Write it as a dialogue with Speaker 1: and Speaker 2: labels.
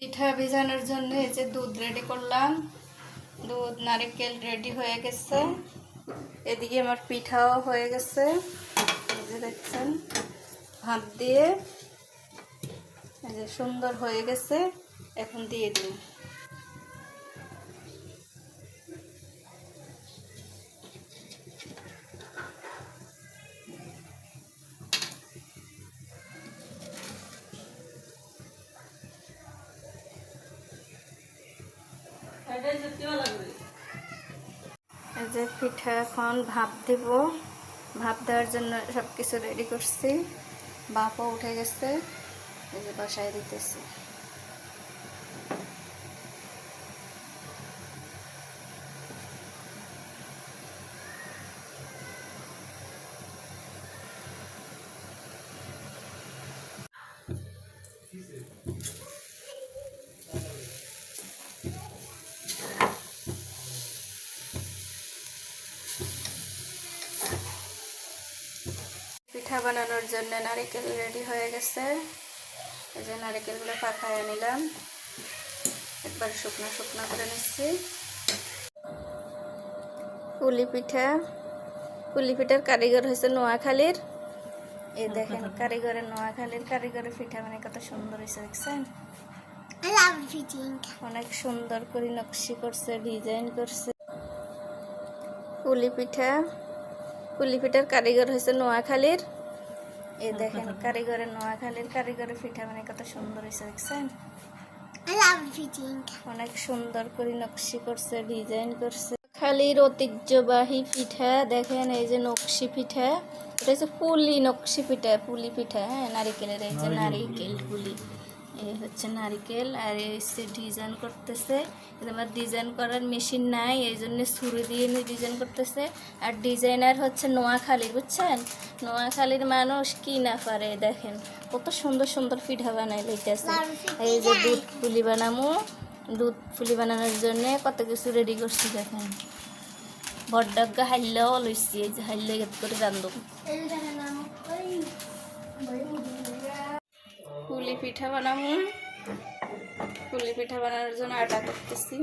Speaker 1: পিঠা ভেজানোর জন্য এই যে দুধ রেডি করলাম, দুধ নারকেল রেডি হয়ে গেছে। এদিকে আমার পিঠাও হয়ে গেছে, এই যে দেখছেন ভাপ দিয়ে এই যে সুন্দর হয়ে গেছে। এখন দিয়ে দিই। এই যে পিঠা এখন ভাপ দিব। ভাপ দেওয়ার জন্য সব কিছু রেডি করছি, ভাপও উঠে গেছে। এই যে বসায় দিতেছি। পিঠা বানানোর জন্য নারকেল রেডি হয়ে গেছে। এই যে নারকেলগুলো পাকায় নিলাম, একবার শুকনো শুকনো করে নিচ্ছি। পুলি পিঠার কারিগর হয়েছে নোয়াখালীর। এই দেখেন কারিগরের নোয়াখালীর কারিগরের পিঠা মানে কত সুন্দর হয়েছে, দেখছেন? অনেক সুন্দর করে নকশি করছে, ডিজাইন করছে। পুলি পিঠার কারিগর হয়েছে নোয়াখালীর। এই দেখেন কারিগরের নোয়াখালীর কারিগরের পিঠা মানে কত সুন্দর হয়েছে, দেখছেন? অনেক সুন্দর করে নকশি করছে, ডিজাইন করছে। খালির ঐতিহ্যবাহী পিঠা দেখেন, এই যে নকশি পিঠা, এটা হচ্ছে পুলি নকশি পিঠা, পুলি পিঠা। হ্যাঁ, নারিকেলের, এই যে নারিকেল পুলি, এই হচ্ছে নারিকেল। আর এই ডিজাইন করতেছে। আমার ডিজাইন করার মেশিন নাই, এই জন্য ছুরি দিয়ে ডিজাইন করতেছে। আর ডিজাইনার হচ্ছে নোয়াখালীর, বুঝছেন? নোয়াখালীর মানুষ কি না পারে, দেখেন কত সুন্দর সুন্দর পিঠা বানাই লইতেছে। এই যে দুধ পুলি বানানোর জন্য কত কিছু রেডি করছি, দেখেন। বড্ডা হাইলেও লইছি, এই যে হাইলে গেট করে রান্ধব। পুলি পিঠা বানানোর জন্য আটা করতেছি।